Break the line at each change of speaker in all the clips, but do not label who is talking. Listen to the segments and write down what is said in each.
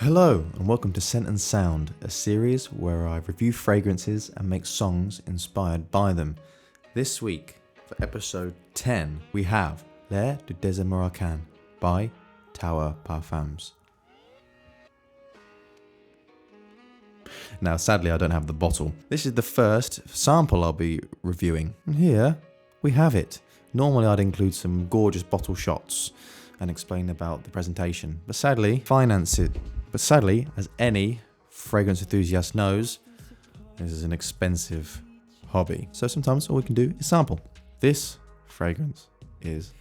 Hello and welcome to Scent and Sound, a series where I review fragrances and make songs inspired by them. This week, for episode 10, we have L'Air Du Desert Marocain by Tauer Parfums. Now, sadly, I don't have the bottle. This is the first sample I'll be reviewing. And here we have it. Normally, I'd include some gorgeous bottle shots and explain about the presentation, but sadly, as any fragrance enthusiast knows, this is an expensive hobby. So sometimes all we can do is sample. This fragrance is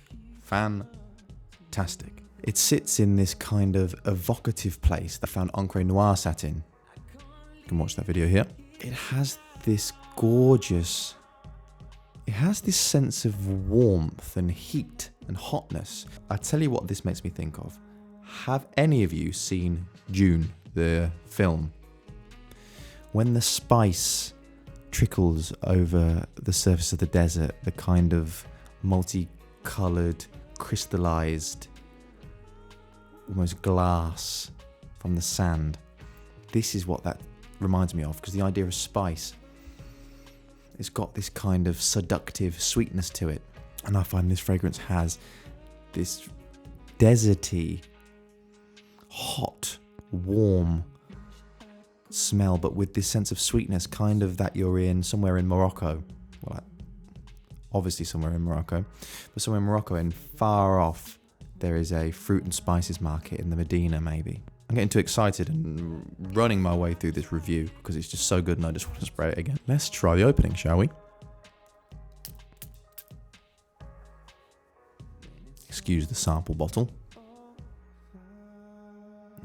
fantastic. It sits in this kind of evocative place that I found Encre Noir sat in. You can watch that video here. It has this gorgeous, it has this sense of warmth and heat and hotness. I tell you what this makes me think of. Have any of you seen Dune, the film? When the spice trickles over the surface of the desert, the kind of multicolored, crystallized, almost glass from the sand. This is what that reminds me of, because the idea of spice, it's got this kind of seductive sweetness to it. And I find this fragrance has this deserty, hot, warm smell, but with this sense of sweetness, kind of that you're in somewhere in Morocco. Well, obviously somewhere in Morocco, but somewhere in Morocco, and far off there is a fruit and spices market in the Medina, maybe. I'm getting too excited and running my way through this review because it's just so good and I just want to spray it again. Let's try the opening, shall we? Excuse the sample bottle.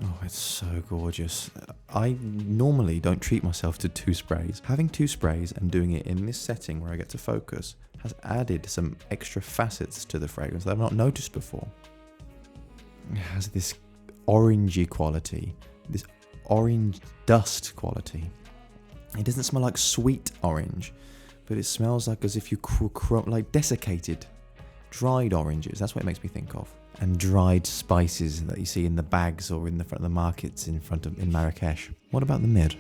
Oh, it's so gorgeous. I normally don't treat myself to two sprays. Having two sprays and doing it in this setting where I get to focus has added some extra facets to the fragrance that I've not noticed before. It has this orangey quality, this orange dust quality. It doesn't smell like sweet orange, but it smells like as if you like desiccated, dried oranges. That's what it makes me think of. And dried spices that you see in the bags or in the front of the markets in Marrakesh. What about the mid?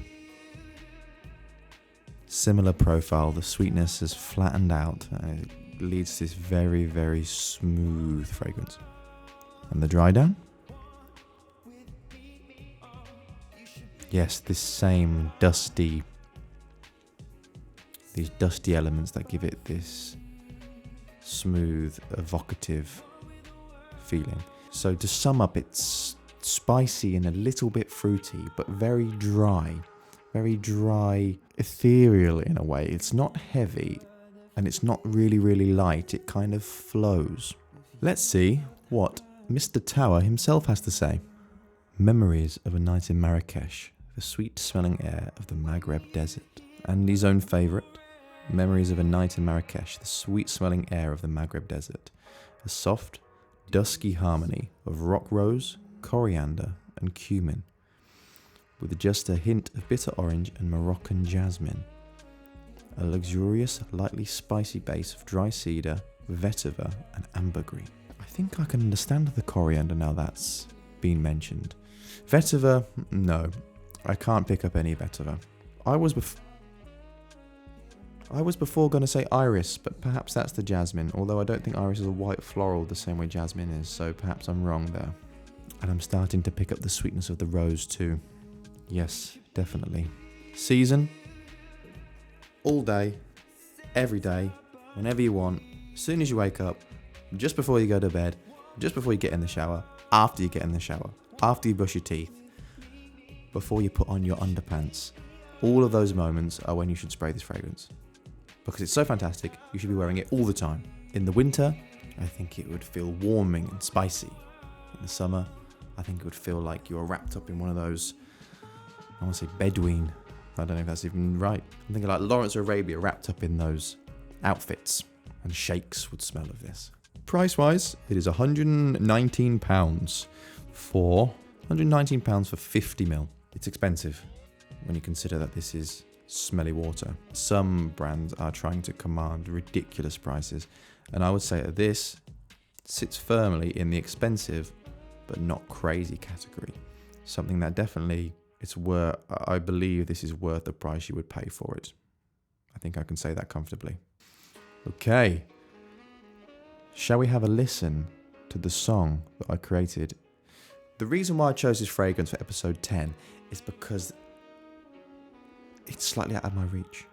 Similar profile. The sweetness has flattened out and it leads to this very, very smooth fragrance. And the dry down? Yes, this same dusty, these dusty elements that give it this smooth, evocative feeling. So to sum up, it's spicy and a little bit fruity, but very dry, ethereal in a way. It's not heavy and it's not really light. It kind of flows. Let's see what Mr. Tauer himself has to say. Memories of a night in Marrakesh, the sweet smelling air of the Maghreb desert. And his own favourite, memories of a night in Marrakesh, the sweet smelling air of the Maghreb desert. A soft, dusky harmony of rock rose, coriander and cumin, with just a hint of bitter orange and Moroccan jasmine. A luxurious, lightly spicy base of dry cedar, vetiver and ambergris. I think I can understand the coriander now that's been mentioned. Vetiver, no, I can't pick up any vetiver. I was before going to say iris, but perhaps that's the jasmine, although I don't think iris is a white floral the same way jasmine is, so perhaps I'm wrong there. And I'm starting to pick up the sweetness of the rose too. Yes, definitely. Season, all day, every day, whenever you want, as soon as you wake up, just before you go to bed, just before you get in the shower, after you get in the shower, after you brush your teeth, before you put on your underpants. All of those moments are when you should spray this fragrance. Because it's so fantastic, you should be wearing it all the time. In the winter, I think it would feel warming and spicy. In the summer, I think it would feel like you were wrapped up in one of those, I want to say Bedouin. I don't know if that's even right. I'm thinking like Lawrence of Arabia wrapped up in those outfits. And sheikhs would smell of this. Price-wise, it is £119 for 50ml. It's expensive when you consider that this is smelly water. Some brands are trying to command ridiculous prices, and I would say that this sits firmly in the expensive but not crazy category. something that definitely it's worth. I believe this is worth the price you would pay for it. I think I can say that comfortably. Okay, shall we have a listen to the song that I created? The reason why I chose this fragrance for episode 10 is because it's slightly out of my reach.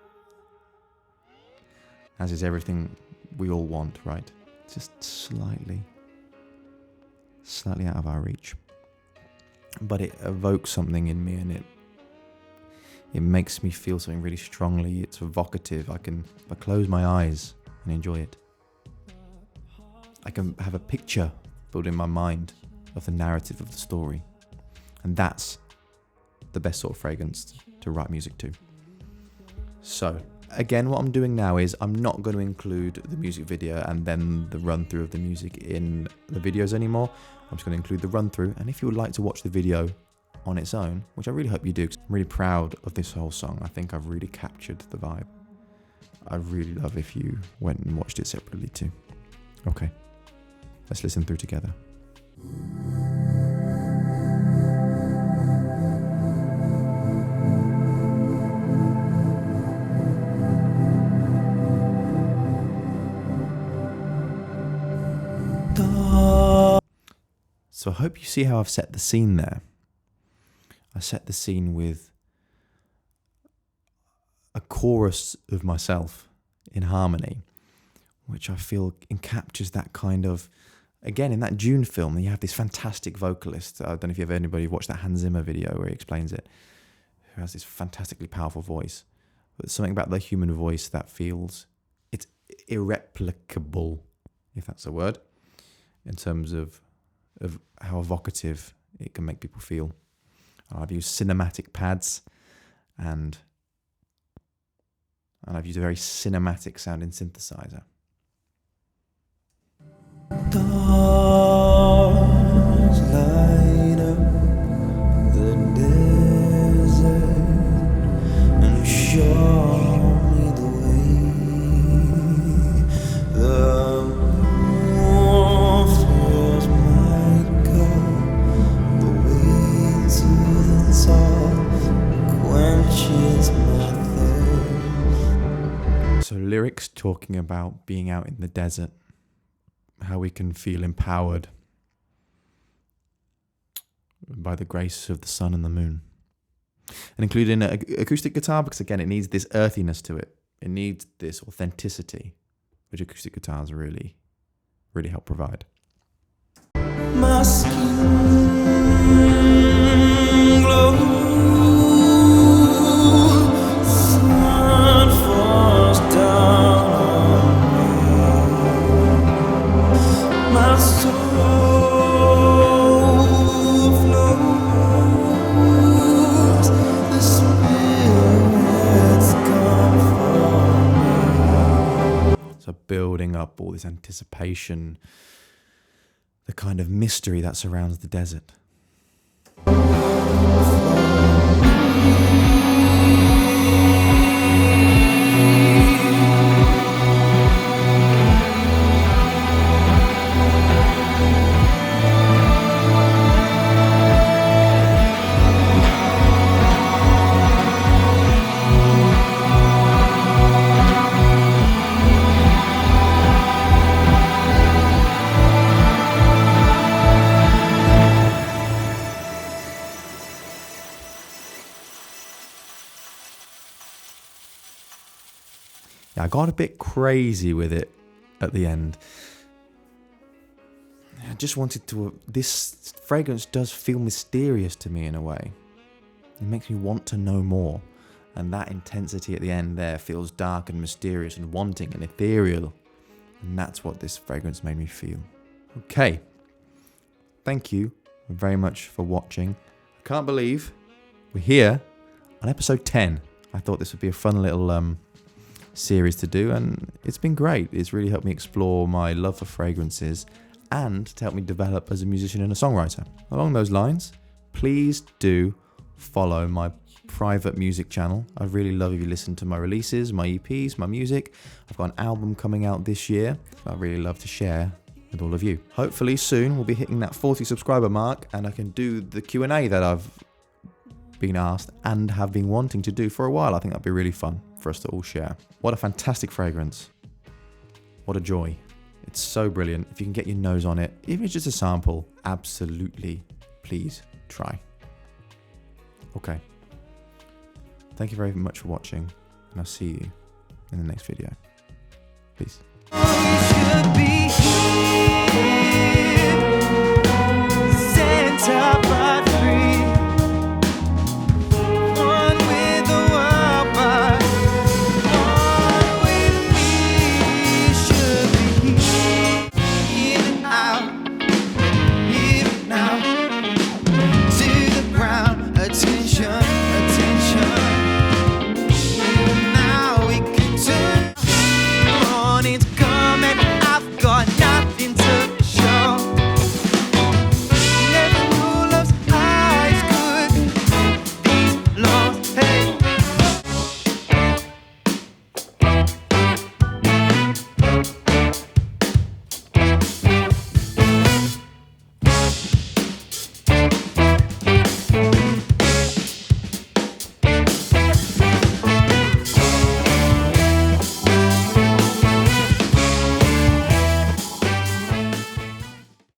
As is everything we all want, right? Just slightly out of our reach. But it evokes something in me, and it makes me feel something really strongly. It's evocative. I close my eyes and enjoy it. I can have a picture built in my mind of the narrative of the story. And that's the best sort of fragrance to write music to. So, again, what I'm doing now is I'm not going to include the music video and then the run through of the music in the videos anymore. I'm just going to include the run through. And if you would like to watch the video on its own, which I really hope you do, because I'm really proud of this whole song. I think I've really captured the vibe. I'd really love if you went and watched it separately too. Okay, let's listen through together. So I hope you see how I've set the scene there. I set the scene with a chorus of myself in harmony, which I feel captures that kind of, again, in that Dune film, you have this fantastic vocalist. I don't know if you've anybody watched that Hans Zimmer video where he explains it, who has this fantastically powerful voice. But something about the human voice that feels, it's irreplicable, if that's a word, in terms of how evocative it can make people feel. I've used cinematic pads and I've used a very cinematic sounding synthesizer. Stars light up the desert and show me the way. The waters might go, the winds and salt quenches my thirst. So lyrics talking about being out in the desert, how we can feel empowered by the grace of the sun and the moon. And including an acoustic guitar, because again, it needs this earthiness to it. It needs this authenticity, which acoustic guitars really, really help provide. My skin glows, sun falls down. My soul flows, the spirits come from me. So building up all this anticipation, the kind of mystery that surrounds the desert. I got a bit crazy with it at the end. I just wanted to... This fragrance does feel mysterious to me in a way. It makes me want to know more. And that intensity at the end there feels dark and mysterious and wanting and ethereal. And that's what this fragrance made me feel. Okay. Thank you very much for watching. I can't believe we're here on episode 10. I thought this would be a fun little... series to do, and it's been great. It's really helped me explore my love for fragrances and to help me develop as a musician and a songwriter. Along those lines, please do follow my private music channel. I'd really love if you listen to my releases, my EPs, my music. I've got an album coming out this year I'd really love to share with all of you. Hopefully soon we'll be hitting that 40 subscriber mark and I can do the Q&A that I've been asked and have been wanting to do for a while. I think that'd be really fun for us to all share. What a fantastic fragrance. What a joy. It's so brilliant. If you can get your nose on it, even if it's just a sample, absolutely please try. Okay. Thank you very much for watching, and I'll see you in the next video. Peace.